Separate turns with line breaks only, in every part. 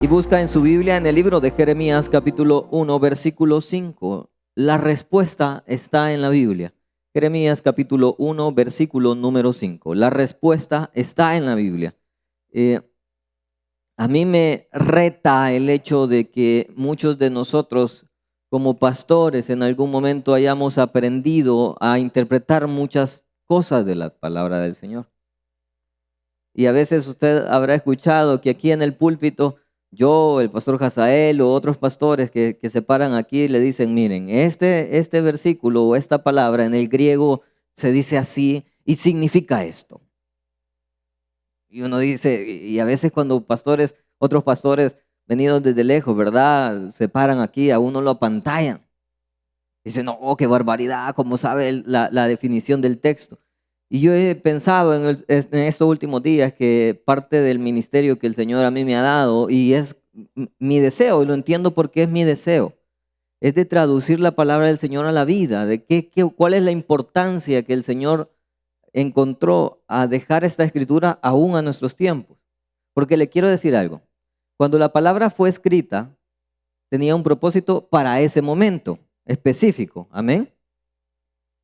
Y busca en su Biblia en el libro de Jeremías capítulo 1 versículo 5. La respuesta está en la Biblia. Jeremías capítulo 1 versículo número 5. La respuesta está en la Biblia. A mí me reta el hecho de que muchos de nosotros como pastores en algún momento hayamos aprendido a interpretar muchas cosas de la palabra del Señor. Y a veces usted habrá escuchado que aquí en el púlpito yo, el pastor Hazael o otros pastores que se paran aquí le dicen, miren, este versículo o esta palabra en el griego se dice así y significa esto. Y uno dice, y a veces cuando otros pastores venidos desde lejos, ¿verdad? Se paran aquí, a uno lo apantallan. Dicen, no, qué barbaridad, cómo sabe la definición del texto. Y yo he pensado en estos últimos días que parte del ministerio que el Señor a mí me ha dado, y es mi deseo, y lo entiendo porque es mi deseo, es de traducir la palabra del Señor a la vida, de cuál es la importancia que el Señor encontró a dejar esta escritura aún a nuestros tiempos. Porque le quiero decir algo, cuando la palabra fue escrita, tenía un propósito para ese momento específico, amén.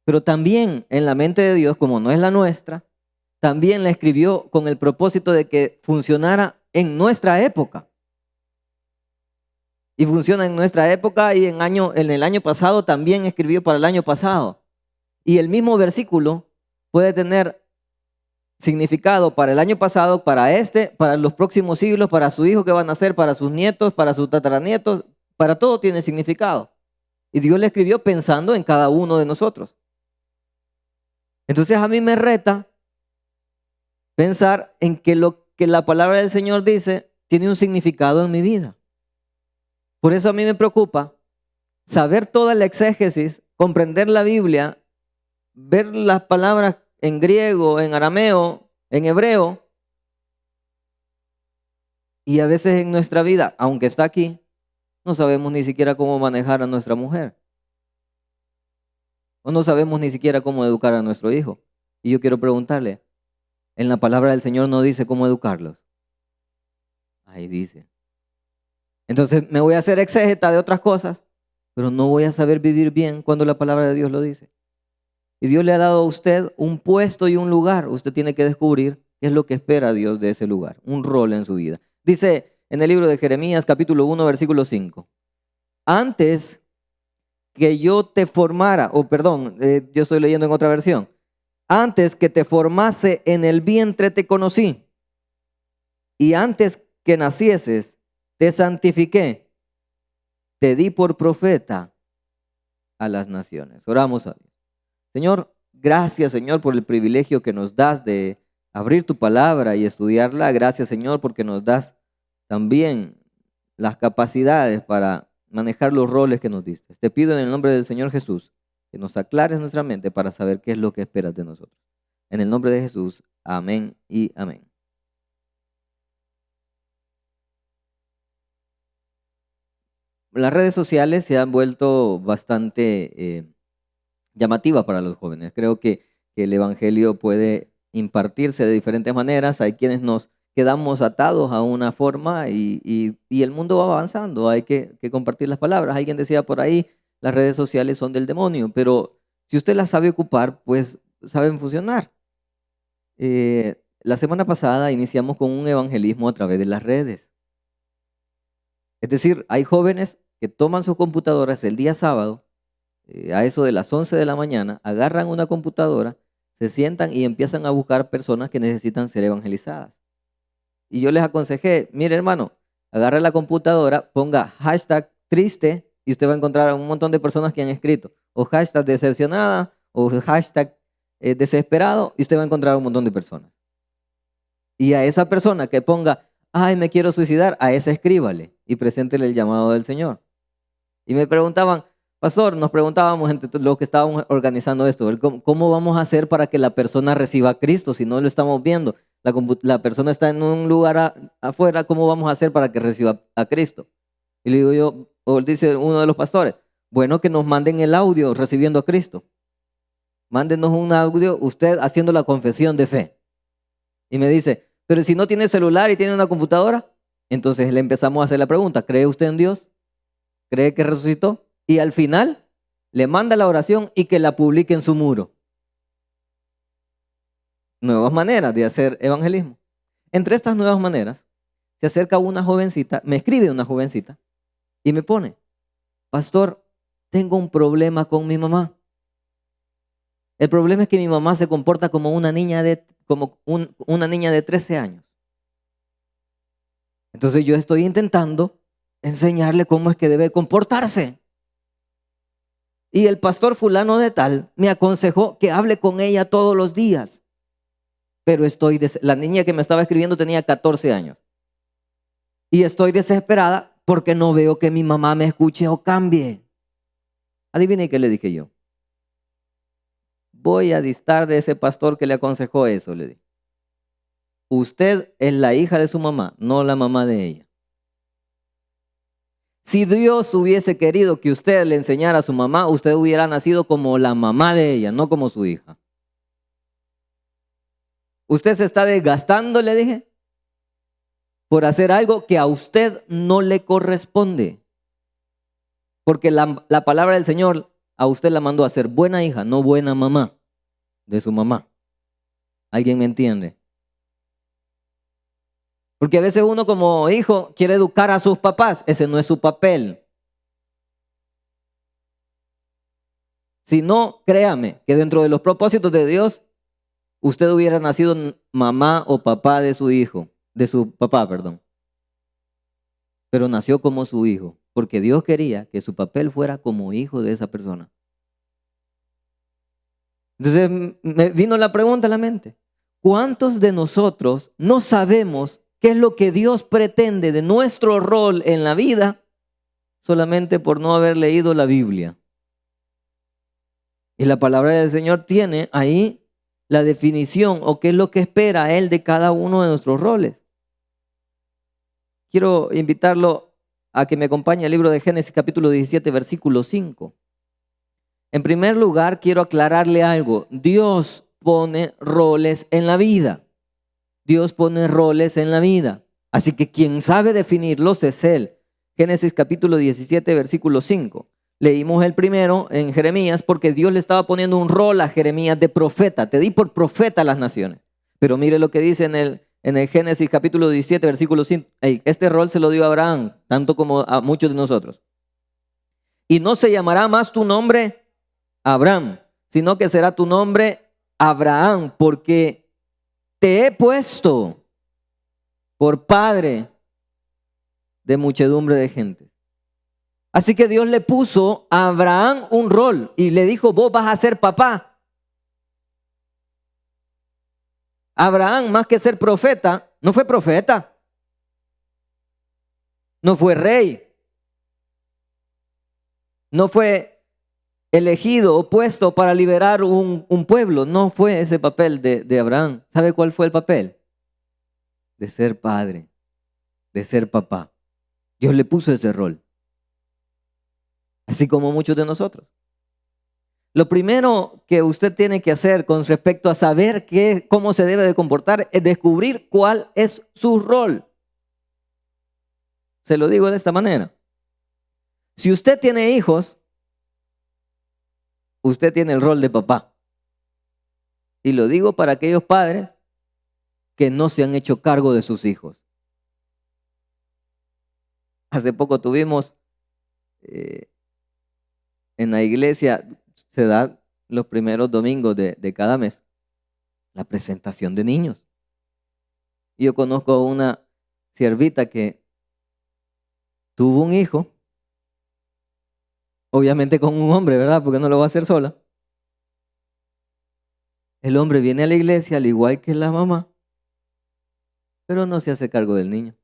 Pero también en la mente de Dios, como no es la nuestra, también la escribió con el propósito de que funcionara en nuestra época. Y funciona en nuestra época y en el año pasado también escribió para el año pasado. Y el mismo versículo puede tener significado para el año pasado, para los próximos siglos, para su hijo que va a nacer, para sus nietos, para sus tataranietos, para todo tiene significado. Y Dios le escribió pensando en cada uno de nosotros. Entonces a mí me reta pensar en que lo que la palabra del Señor dice tiene un significado en mi vida. Por eso a mí me preocupa saber toda la exégesis, comprender la Biblia, ver las palabras en griego, en arameo, en hebreo, y a veces en nuestra vida, aunque está aquí, no sabemos ni siquiera cómo manejar a nuestra mujer. O no sabemos ni siquiera cómo educar a nuestro hijo. Y yo quiero preguntarle, en la palabra del Señor no dice cómo educarlos. Ahí dice. Entonces me voy a hacer exégeta de otras cosas, pero no voy a saber vivir bien cuando la palabra de Dios lo dice. Y Dios le ha dado a usted un puesto y un lugar. Usted tiene que descubrir qué es lo que espera Dios de ese lugar, un rol en su vida. Dice en el libro de Jeremías capítulo 1 versículo 5. Antes que yo te formara, yo estoy leyendo en otra versión. Antes que te formase en el vientre te conocí. Y antes que nacieses te santifiqué. Te di por profeta a las naciones. Oramos a Dios. Señor, gracias, Señor, por el privilegio que nos das de abrir tu palabra y estudiarla. Gracias, Señor, porque nos das también las capacidades para manejar los roles que nos diste. Te pido en el nombre del Señor Jesús que nos aclares nuestra mente para saber qué es lo que esperas de nosotros. En el nombre de Jesús, amén y amén. Las redes sociales se han vuelto bastante llamativas para los jóvenes. Creo que el evangelio puede impartirse de diferentes maneras. Hay quienes nos quedamos atados a una forma y el mundo va avanzando. Hay que compartir las palabras. Alguien decía por ahí, las redes sociales son del demonio, pero si usted las sabe ocupar, pues saben funcionar. La semana pasada iniciamos con un evangelismo a través de las redes. Es decir, hay jóvenes que toman sus computadoras el día sábado, a eso de las 11 de la mañana, agarran una computadora, se sientan y empiezan a buscar personas que necesitan ser evangelizadas. Y yo les aconsejé, mire hermano, agarre la computadora, ponga hashtag triste y usted va a encontrar a un montón de personas que han escrito, o hashtag decepcionada, o hashtag desesperado, y usted va a encontrar a un montón de personas. Y a esa persona que ponga, ay, me quiero suicidar, a esa escríbale y preséntele el llamado del Señor. Y me preguntaban, pastor, nos preguntábamos entre los que estábamos organizando esto, ¿cómo vamos a hacer para que la persona reciba a Cristo si no lo estamos viendo? La persona está en un lugar afuera, ¿cómo vamos a hacer para que reciba a Cristo? Y le digo yo, o dice uno de los pastores, bueno, que nos manden el audio recibiendo a Cristo. Mándenos un audio, usted haciendo la confesión de fe. Y me dice, pero si no tiene celular y tiene una computadora, ¿cómo va a hacer? Y le digo yo, ¿cómo vamos a hacer para que la persona reciba a Cristo si no lo estamos viendo? La persona está en un lugar afuera, ¿cómo vamos a hacer para que reciba a Cristo? Y le digo yo, o dice uno de los pastores, bueno, que nos manden el audio recibiendo a Cristo. Mándenos un audio, usted haciendo la confesión de fe. Entonces le empezamos a hacer la pregunta, ¿cree usted en Dios? ¿Cree que resucitó? Y al final le manda la oración y que la publique en su muro. Nuevas maneras de hacer evangelismo. Entre estas nuevas maneras, se acerca una jovencita, me escribe una jovencita y me pone, pastor, tengo un problema con mi mamá. El problema es que mi mamá se comporta como una niña una niña de 13 años. Entonces yo estoy intentando enseñarle cómo es que debe comportarse. Y el pastor fulano de tal me aconsejó que hable con ella todos los días. Pero la niña que me estaba escribiendo tenía 14 años. Y estoy desesperada porque no veo que mi mamá me escuche o cambie. Adivine qué le dije yo. Voy a distar de ese pastor que le aconsejó eso, le dije. Usted es la hija de su mamá, no la mamá de ella. Si Dios hubiese querido que usted le enseñara a su mamá, usted hubiera nacido como la mamá de ella, no como su hija. Usted se está desgastando, le dije, por hacer algo que a usted no le corresponde. Porque la palabra del Señor a usted la mandó a ser buena hija, no buena mamá de su mamá. ¿Alguien me entiende? Porque a veces uno como hijo quiere educar a sus papás. Ese no es su papel. Si no, créame que dentro de los propósitos de Dios, usted hubiera nacido mamá o papá de su hijo, de su papá, perdón. Pero nació como su hijo, porque Dios quería que su papel fuera como hijo de esa persona. Entonces me vino la pregunta a la mente. ¿Cuántos de nosotros no sabemos qué es lo que Dios pretende de nuestro rol en la vida solamente por no haber leído la Biblia? Y la palabra del Señor tiene ahí la definición o qué es lo que espera Él de cada uno de nuestros roles. Quiero invitarlo a que me acompañe al libro de Génesis capítulo 17, versículo 5. En primer lugar, quiero aclararle algo. Dios pone roles en la vida. Dios pone roles en la vida. Así que quien sabe definirlos es Él. Génesis capítulo 17, versículo 5. Leímos el primero en Jeremías porque Dios le estaba poniendo un rol a Jeremías de profeta. Te di por profeta a las naciones. Pero mire lo que dice en el Génesis capítulo 17, versículo 5. Este rol se lo dio a Abraham, tanto como a muchos de nosotros. Y no se llamará más tu nombre Abraham, sino que será tu nombre Abraham, porque te he puesto por padre de muchedumbre de gente. Así que Dios le puso a Abraham un rol y le dijo, vos vas a ser papá. Abraham, más que ser profeta, no fue profeta, no fue rey, no fue elegido o puesto para liberar un pueblo. No fue ese papel de Abraham. ¿Sabe cuál fue el papel? De ser padre, de ser papá. Dios le puso ese rol. Así como muchos de nosotros. Lo primero que usted tiene que hacer con respecto a saber cómo se debe de comportar es descubrir cuál es su rol. Se lo digo de esta manera. Si usted tiene hijos, usted tiene el rol de papá. Y lo digo para aquellos padres que no se han hecho cargo de sus hijos. Hace poco tuvimos en la iglesia, se da los primeros domingos de cada mes, la presentación de niños. Y yo conozco a una siervita que tuvo un hijo, obviamente con un hombre, ¿verdad? Porque no lo va a hacer sola. El hombre viene a la iglesia al igual que la mamá, pero no se hace cargo del niño.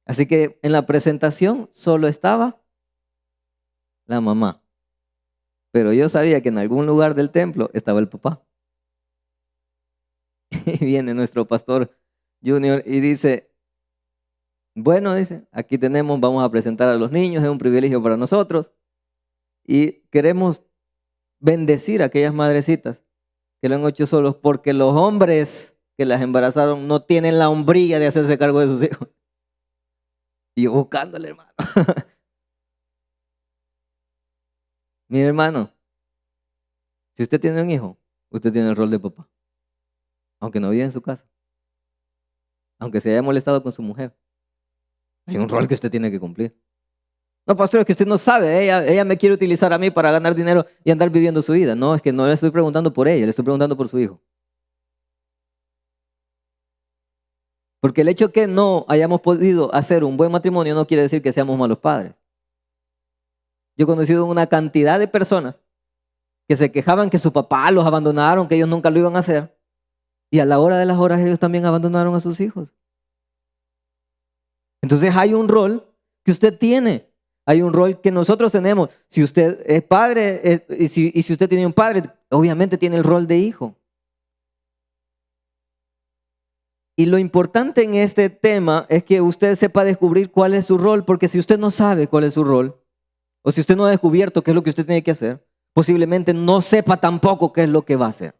Así que en la presentación solo estaba la mamá. Pero yo sabía que en algún lugar del templo estaba el papá. Y viene nuestro pastor Junior y dice, bueno, dice, aquí tenemos, vamos a presentar a los niños, es un privilegio para nosotros. Y queremos bendecir a aquellas madrecitas que lo han hecho solos, porque los hombres que las embarazaron no tienen la hombría de hacerse cargo de sus hijos. Y yo buscándole, hermano. Mire, hermano, si usted tiene un hijo, usted tiene el rol de papá. Aunque no vive en su casa. Aunque se haya molestado con su mujer. Hay un rol que usted tiene que cumplir. No, pastor, es que usted no sabe. Ella me quiere utilizar a mí para ganar dinero y andar viviendo su vida. No, es que no le estoy preguntando por ella, le estoy preguntando por su hijo. Porque el hecho que no hayamos podido hacer un buen matrimonio no quiere decir que seamos malos padres. Yo he conocido una cantidad de personas que se quejaban que su papá los abandonaron, que ellos nunca lo iban a hacer. Y a la hora de las horas ellos también abandonaron a sus hijos. Entonces hay un rol que usted tiene. Hay un rol que nosotros tenemos. Si usted es padre y si usted tiene un padre, obviamente tiene el rol de hijo. Y lo importante en este tema es que usted sepa descubrir cuál es su rol, porque si usted no sabe cuál es su rol, o si usted no ha descubierto qué es lo que usted tiene que hacer, posiblemente no sepa tampoco qué es lo que va a hacer.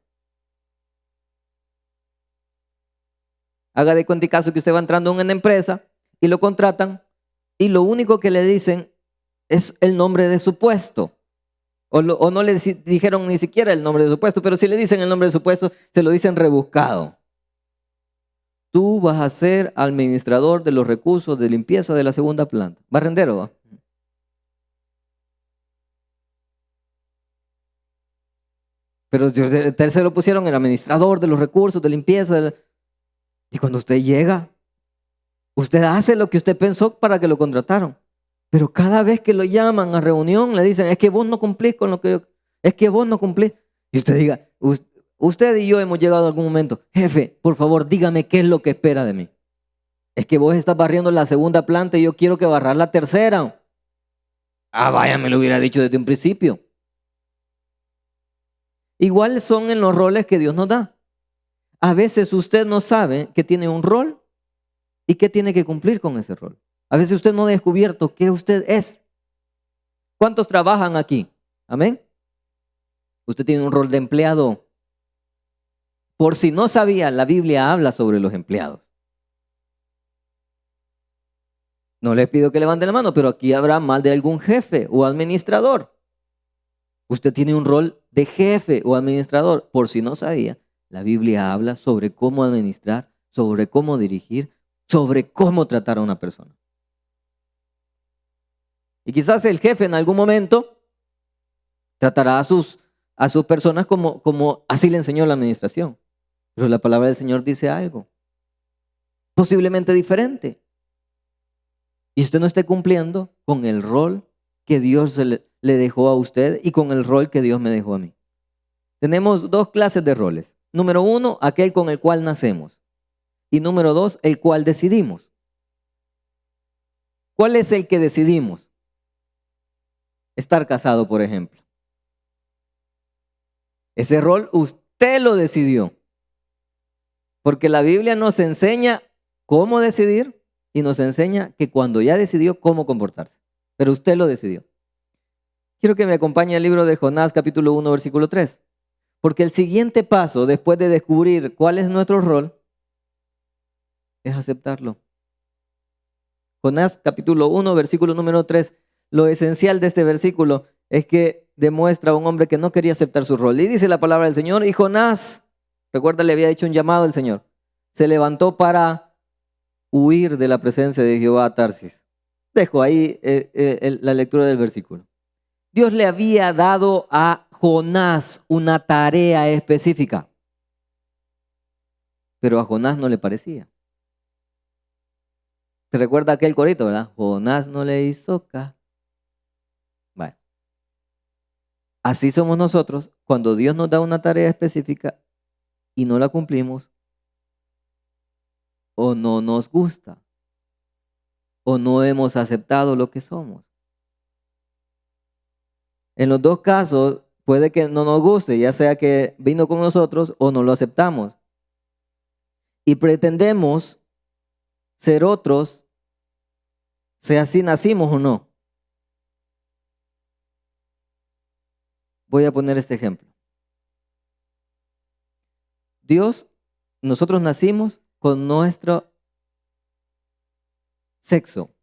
Haga de cuenta y caso que usted va entrando en una empresa y lo contratan y lo único que le dicen es el nombre de su puesto. O no le dijeron ni siquiera el nombre de su puesto, pero si le dicen el nombre de su puesto, se lo dicen rebuscado. Tú vas a ser administrador de los recursos de limpieza de la segunda planta. Barrendero, ¿va? Pero el tercero lo pusieron el administrador de los recursos de limpieza. Y cuando usted llega, usted hace lo que usted pensó para que lo contrataron. Pero cada vez que lo llaman a reunión, le dicen, es que vos no cumplís con lo que yo... Es que vos no cumplís. Y usted diga, usted y yo hemos llegado a algún momento, jefe, por favor, dígame qué es lo que espera de mí. Es que vos estás barriendo la segunda planta y yo quiero que barras la tercera. Ah, vaya, me lo hubiera dicho desde un principio. Igual son en los roles que Dios nos da. A veces usted no sabe que tiene un rol y que tiene que cumplir con ese rol. A veces usted no ha descubierto qué usted es. ¿Cuántos trabajan aquí? Amén. Usted tiene un rol de empleado. Por si no sabía, la Biblia habla sobre los empleados. No le pido que levante la mano, pero aquí habrá más de algún jefe o administrador. Usted tiene un rol de jefe o administrador. Por si no sabía, la Biblia habla sobre cómo administrar, sobre cómo dirigir, sobre cómo tratar a una persona. Y quizás el jefe en algún momento tratará a sus personas como así le enseñó la administración. Pero la palabra del Señor dice algo posiblemente diferente. Y usted no esté cumpliendo con el rol que Dios le dejó a usted y con el rol que Dios me dejó a mí. Tenemos dos clases de roles. Número uno, aquel con el cual nacemos. Y número dos, el cual decidimos. ¿Cuál es el que decidimos? Estar casado, por ejemplo. Ese rol usted lo decidió. Porque la Biblia nos enseña cómo decidir y nos enseña que cuando ya decidió, cómo comportarse. Pero usted lo decidió. Quiero que me acompañe al libro de Jonás, capítulo 1, versículo 3. Porque el siguiente paso, después de descubrir cuál es nuestro rol, es aceptarlo. Jonás, capítulo 1, versículo número 3. Lo esencial de este versículo es que demuestra a un hombre que no quería aceptar su rol. Y dice la palabra del Señor, y Jonás, recuerda, le había hecho un llamado al Señor, se levantó para huir de la presencia de Jehová a Tarsis. Dejo ahí la lectura del versículo. Dios le había dado a Jonás una tarea específica, pero a Jonás no le parecía. ¿Se recuerda aquel corito, verdad? Jonás no le hizo caso. Bueno, así somos nosotros cuando Dios nos da una tarea específica y no la cumplimos, o no nos gusta, o no hemos aceptado lo que somos. En los dos casos puede que no nos guste, ya sea que vino con nosotros o no lo aceptamos. Y pretendemos ser otros, sea si nacimos o no. Voy a poner este ejemplo. Dios nosotros nacimos con nuestro sexo.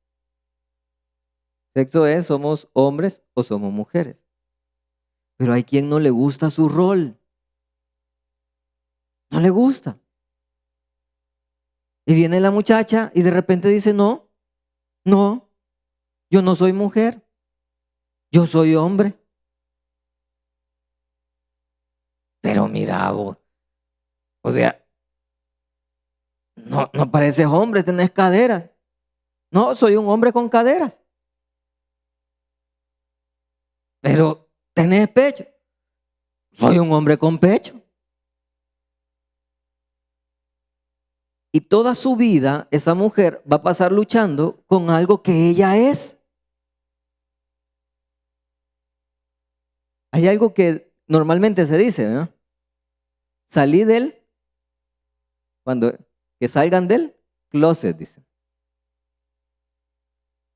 Sexo es, somos hombres o somos mujeres. Pero hay quien no le gusta su rol. No le gusta. Y viene la muchacha y de repente dice, no, no, yo no soy mujer, yo soy hombre. Pero mira vos, o sea, no pareces hombre, tenés caderas. No, soy un hombre con caderas. Pero tenés pecho. Soy un hombre con pecho. Y toda su vida esa mujer va a pasar luchando con algo que ella es. Hay algo que normalmente se dice, ¿no? Salí del, que salgan del closet, dice.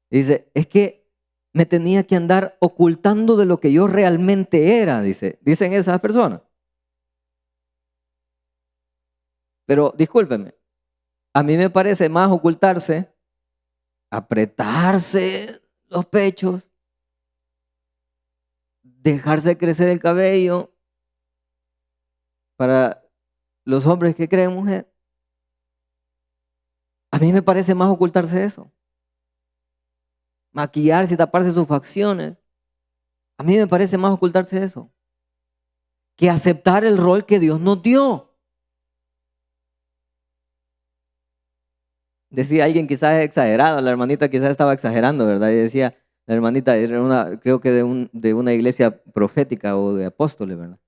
Dice, es que me tenía que andar ocultando de lo que yo realmente era, dicen esas personas. Pero discúlpeme, a mí me parece más ocultarse, apretarse los pechos, dejarse crecer el cabello para los hombres que creen mujer. A mí me parece más ocultarse eso. Maquillarse y taparse sus facciones. A mí me parece más ocultarse eso que aceptar el rol que Dios nos dio. Decía alguien quizás exagerado, la hermanita quizás estaba exagerando, ¿verdad? Y decía, la hermanita era creo que de una iglesia profética o de apóstoles, ¿verdad?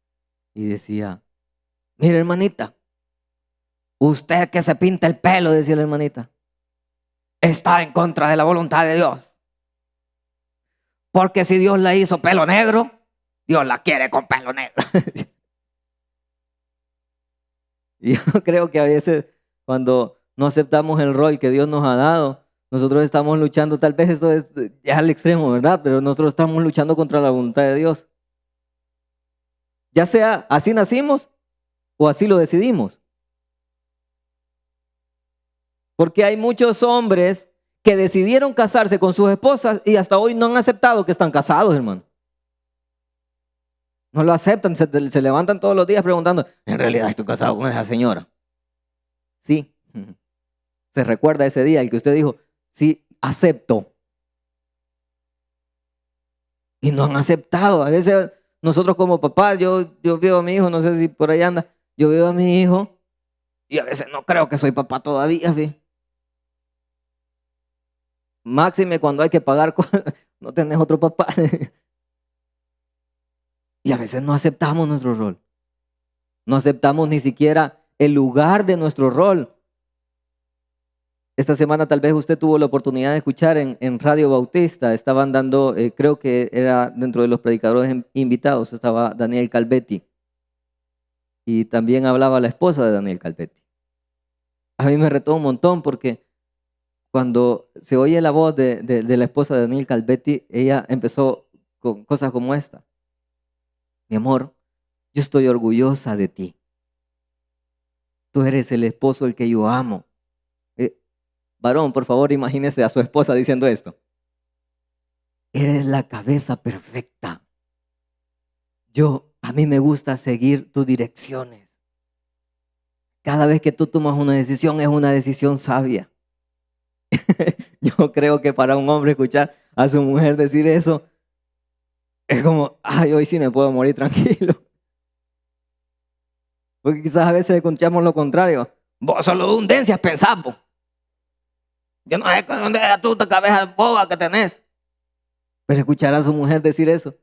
Y decía, mire hermanita, usted que se pinta el pelo, decía la hermanita, está en contra de la voluntad de Dios. Porque si Dios la hizo pelo negro, Dios la quiere con pelo negro. Y yo creo que a veces cuando no aceptamos el rol que Dios nos ha dado, nosotros estamos luchando, tal vez esto es ya al extremo, ¿verdad? Pero nosotros estamos luchando contra la voluntad de Dios. Ya sea así nacimos o así lo decidimos. Porque hay muchos hombres que decidieron casarse con sus esposas y hasta hoy no han aceptado que están casados, hermano. No lo aceptan, se levantan todos los días preguntando, en realidad estoy casado con esa señora. Sí, se recuerda ese día el que usted dijo, sí, acepto. Y no han aceptado. A veces nosotros como papás, yo veo a mi hijo, no sé si por ahí anda, yo veo a mi hijo y a veces no creo que soy papá todavía, ¿sí? Máxime cuando hay que pagar, no tenés otro papá. Y a veces no aceptamos nuestro rol. No aceptamos ni siquiera el lugar de nuestro rol. Esta semana tal vez usted tuvo la oportunidad de escuchar en Radio Bautista, estaban dando, creo que era dentro de los predicadores invitados, estaba Daniel Calvetti. Y también hablaba la esposa de Daniel Calvetti. A mí me retó un montón porque cuando se oye la voz de la esposa de Daniel Calvetti, ella empezó con cosas como esta. Mi amor, yo estoy orgullosa de ti. Tú eres el esposo el que yo amo. Varón, por favor, imagínese a su esposa diciendo esto. Eres la cabeza perfecta. A mí me gusta seguir tus direcciones. Cada vez que tú tomas una decisión es una decisión sabia. Yo creo que para un hombre escuchar a su mujer decir eso es como, ay, hoy sí me puedo morir tranquilo. Porque quizás a veces escuchamos lo contrario. Vos solo dundencias pensás, vos. Yo no sé dónde es tu cabeza boba que tenés. Pero escuchar a su mujer decir eso,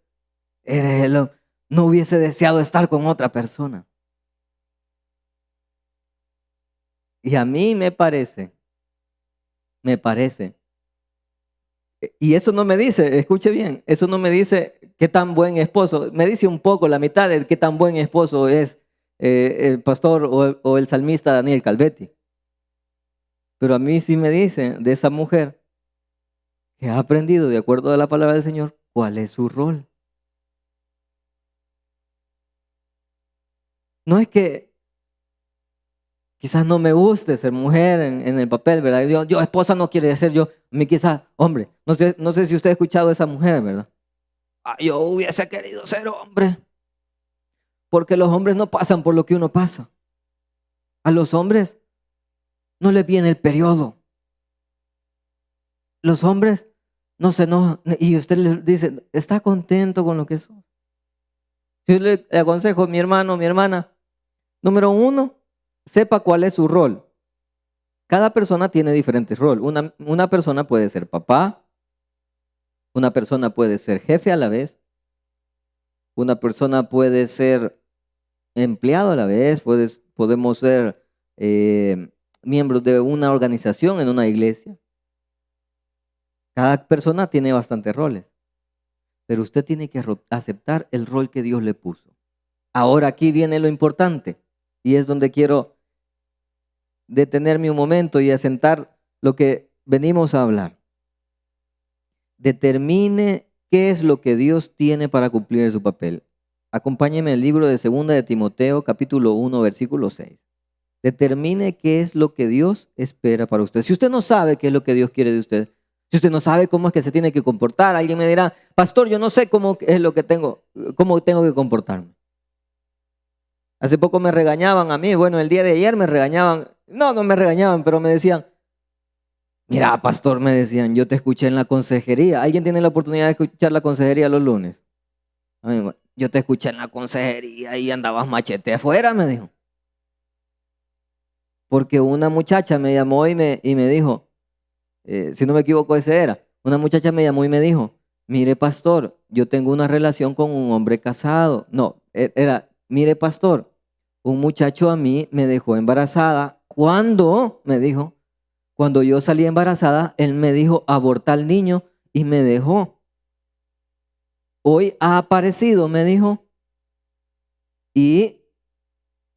no hubiese deseado estar con otra persona. Y a mí me parece, y eso no me dice, escuche bien, eso no me dice qué tan buen esposo, me dice un poco la mitad de qué tan buen esposo es el pastor o el salmista Daniel Calvetti. Pero a mí sí me dice de esa mujer que ha aprendido de acuerdo a la palabra del Señor cuál es su rol. No es que Quizás no me guste ser mujer en el papel, ¿verdad? Yo esposa no quiere ser yo, me quizás hombre. No sé si usted ha escuchado a esa mujer, ¿verdad? Ah, yo hubiese querido ser hombre, porque los hombres no pasan por lo que uno pasa. A los hombres no les viene el periodo. Los hombres no se enojan y usted les dice, ¿está contento con lo que sos? Yo le aconsejo, mi hermano, mi hermana, número uno, sepa cuál es su rol. Cada persona tiene diferentes roles. Una persona puede ser papá, una persona puede ser jefe a la vez, una persona puede ser empleado a la vez, podemos ser miembros de una organización en una iglesia. Cada persona tiene bastantes roles, pero usted tiene que aceptar el rol que Dios le puso. Ahora aquí viene lo importante y es donde quiero detenerme un momento y asentar lo que venimos a hablar. Determine qué es lo que Dios tiene para cumplir su papel. Acompáñeme al libro de 2 de Timoteo, capítulo 1, versículo 6. Determine qué es lo que Dios espera para usted. Si usted no sabe qué es lo que Dios quiere de usted, si usted no sabe cómo es que se tiene que comportar, alguien me dirá, pastor, yo no sé cómo es lo que cómo tengo que comportarme. Hace poco me regañaban a mí, bueno, el día de ayer me regañaban, no me regañaban, pero me decían, mira, pastor, me decían, yo te escuché en la consejería. ¿Alguien tiene la oportunidad de escuchar la consejería los lunes? Yo te escuché en la consejería y andabas machete afuera, me dijo. Porque una muchacha me llamó y me dijo, si no me equivoco ese era, una muchacha me llamó y me dijo, mire pastor, yo tengo una relación con un hombre casado. No, era, mire pastor, un muchacho a mí me dejó embarazada. ¿Cuándo? Me dijo. Cuando yo salí embarazada, él me dijo aborta al niño y me dejó. Hoy ha aparecido, me dijo, y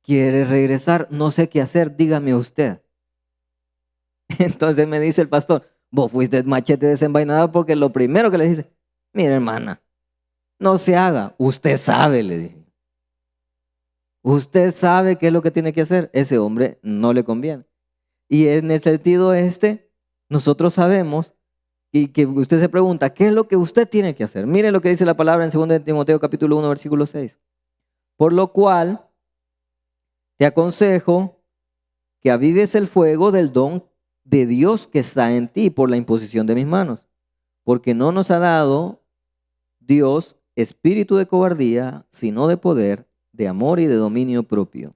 quiere regresar. No sé qué hacer, dígame usted. Entonces me dice el pastor, vos fuiste machete desenvainado porque lo primero que le dice, mira hermana, no se haga, usted sabe, le dije. Usted sabe qué es lo que tiene que hacer. Ese hombre no le conviene. Y en el sentido nosotros sabemos y que usted se pregunta, ¿qué es lo que usted tiene que hacer? Mire lo que dice la palabra en 2 de Timoteo capítulo 1, versículo 6. Por lo cual, te aconsejo que avives el fuego del don de Dios que está en ti por la imposición de mis manos. Porque no nos ha dado Dios espíritu de cobardía, sino de poder, de amor y de dominio propio.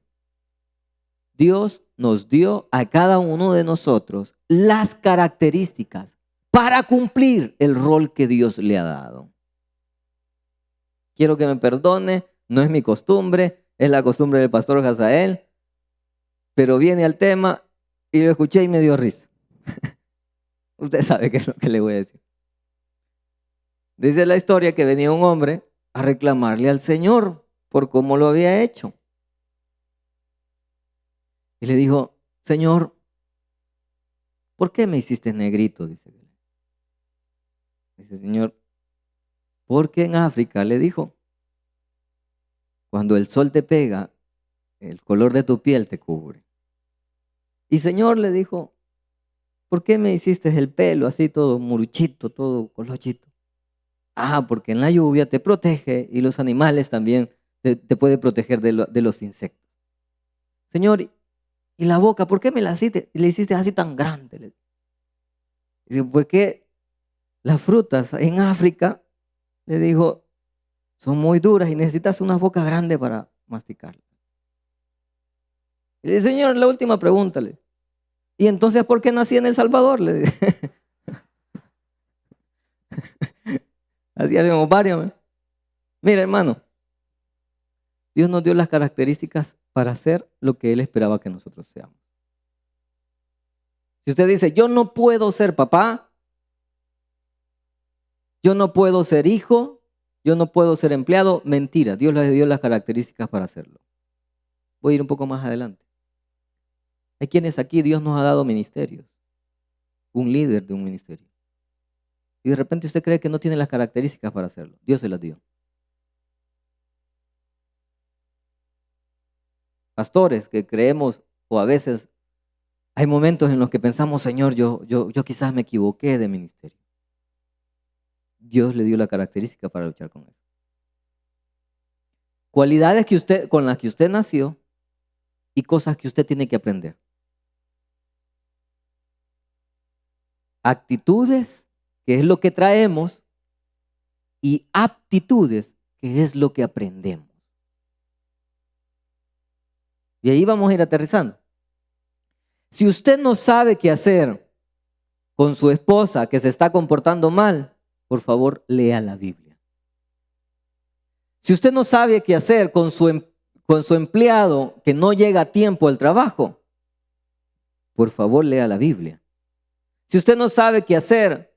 Dios nos dio a cada uno de nosotros las características para cumplir el rol que Dios le ha dado. Quiero que me perdone, no es mi costumbre, es la costumbre del pastor Hazael, pero viene al tema y lo escuché y me dio risa. Usted sabe qué es lo que le voy a decir. Dice la historia que venía un hombre a reclamarle al Señor por cómo lo había hecho. Y le dijo, Señor, ¿por qué me hiciste negrito? Dice, Señor, porque en África, le dijo, cuando el sol te pega, el color de tu piel te cubre. Y Señor, le dijo, ¿por qué me hiciste el pelo así todo muruchito, todo colochito? Ah, porque en la lluvia te protege y los animales también te puede proteger de los insectos. Señor, ¿y la boca? ¿Por qué me la le hiciste así tan grande? Dice, ¿por qué las frutas en África, le dijo, son muy duras y necesitas una boca grande para masticarlas? Y le dice, Señor, la última pregunta. ¿Y entonces por qué nací en El Salvador? Le dice. Así habíamos varios. Mira, hermano, Dios nos dio las características para hacer lo que Él esperaba que nosotros seamos. Si usted dice, yo no puedo ser papá, yo no puedo ser hijo, yo no puedo ser empleado, mentira, Dios le dio las características para hacerlo. Voy a ir un poco más adelante. Hay quienes aquí Dios nos ha dado ministerios, un líder de un ministerio. Y de repente usted cree que no tiene las características para hacerlo. Dios se las dio. Pastores que creemos O a veces hay momentos en los que pensamos, Señor, yo quizás me equivoqué de ministerio. Dios le dio la característica para luchar con eso. Cualidades con las que usted nació y cosas que usted tiene que aprender. Actitudes, que es lo que traemos, y aptitudes, que es lo que aprendemos. Y ahí vamos a ir aterrizando. Si usted no sabe qué hacer con su esposa que se está comportando mal, por favor, lea la Biblia. Si usted no sabe qué hacer con su empleado que no llega a tiempo al trabajo, por favor, lea la Biblia. Si usted no sabe qué hacer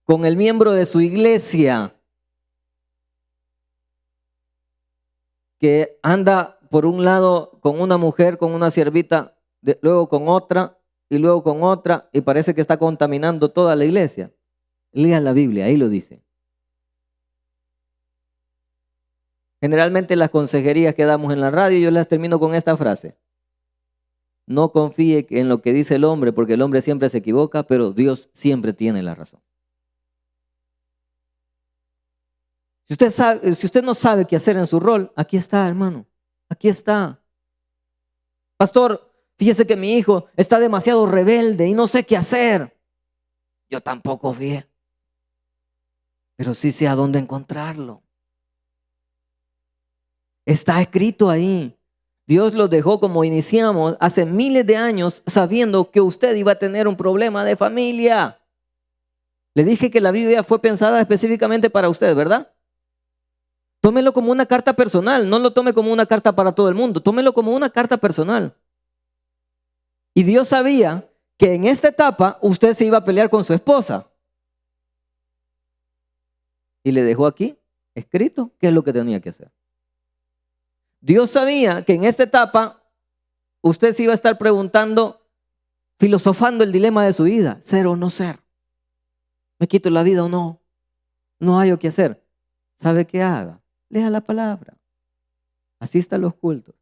con el miembro de su iglesia que anda por un lado con una mujer, con una siervita, luego con otra y luego con otra, y parece que está contaminando toda la iglesia, lea la Biblia, ahí lo dice. Generalmente las consejerías que damos en la radio, yo las termino con esta frase: no confíe en lo que dice el hombre, porque el hombre siempre se equivoca, pero Dios siempre tiene la razón. Si usted no sabe qué hacer en su rol, aquí está, hermano, aquí está. Pastor, fíjese que mi hijo está demasiado rebelde y no sé qué hacer. Yo tampoco, fíjese, pero sí sé a dónde encontrarlo. Está escrito ahí. Dios los dejó como iniciamos hace miles de años, sabiendo que usted iba a tener un problema de familia. Le dije que la Biblia fue pensada específicamente para usted, ¿verdad? Tómelo como una carta personal, no lo tome como una carta para todo el mundo, tómelo como una carta personal. Y Dios sabía que en esta etapa usted se iba a pelear con su esposa. Y le dejó aquí escrito qué es lo que tenía que hacer. Dios sabía que en esta etapa usted se iba a estar preguntando, filosofando el dilema de su vida: ser o no ser. ¿Me quito la vida o no? No hay o qué hacer. ¿Sabe qué haga? Lea la palabra. Asista a los cultos.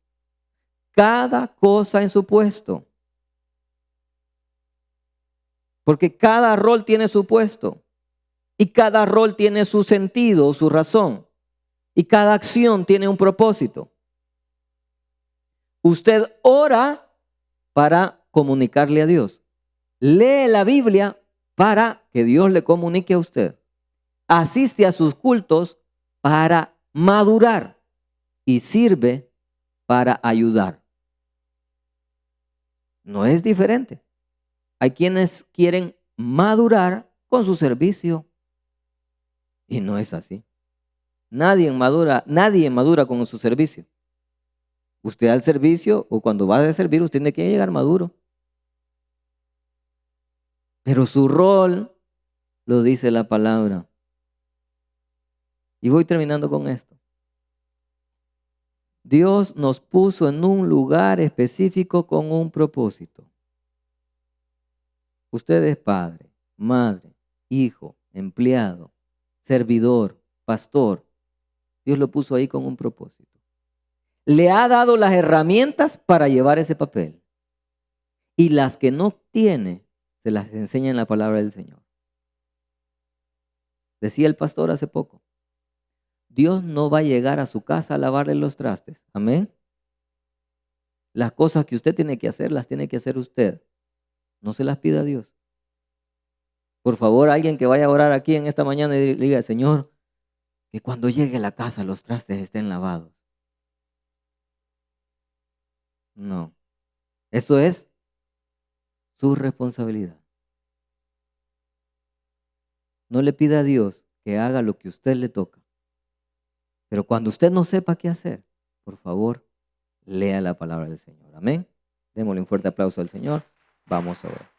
Cada cosa en su puesto. Porque cada rol tiene su puesto. Y cada rol tiene su sentido, su razón. Y cada acción tiene un propósito. Usted ora para comunicarle a Dios. Lee la Biblia para que Dios le comunique a usted. Asiste a sus cultos para madurar y sirve para ayudar. No es diferente. Hay quienes quieren madurar con su servicio y no es así. Nadie madura con su servicio. Usted al servicio o cuando va a servir, usted tiene que llegar maduro. Pero su rol lo dice la palabra. Y voy terminando con esto. Dios nos puso en un lugar específico con un propósito. Usted es padre, madre, hijo, empleado, servidor, pastor. Dios lo puso ahí con un propósito. Le ha dado las herramientas para llevar ese papel. Y las que no tiene, se las enseña en la palabra del Señor. Decía el pastor hace poco: Dios no va a llegar a su casa a lavarle los trastes. Amén. Las cosas que usted tiene que hacer, las tiene que hacer usted. No se las pida a Dios. Por favor, alguien que vaya a orar aquí en esta mañana y le diga: Señor, que cuando llegue a la casa los trastes estén lavados. No. Eso es su responsabilidad. No le pida a Dios que haga lo que a usted le toca. Pero cuando usted no sepa qué hacer, por favor, lea la palabra del Señor. Amén. Démosle un fuerte aplauso al Señor. Vamos a orar.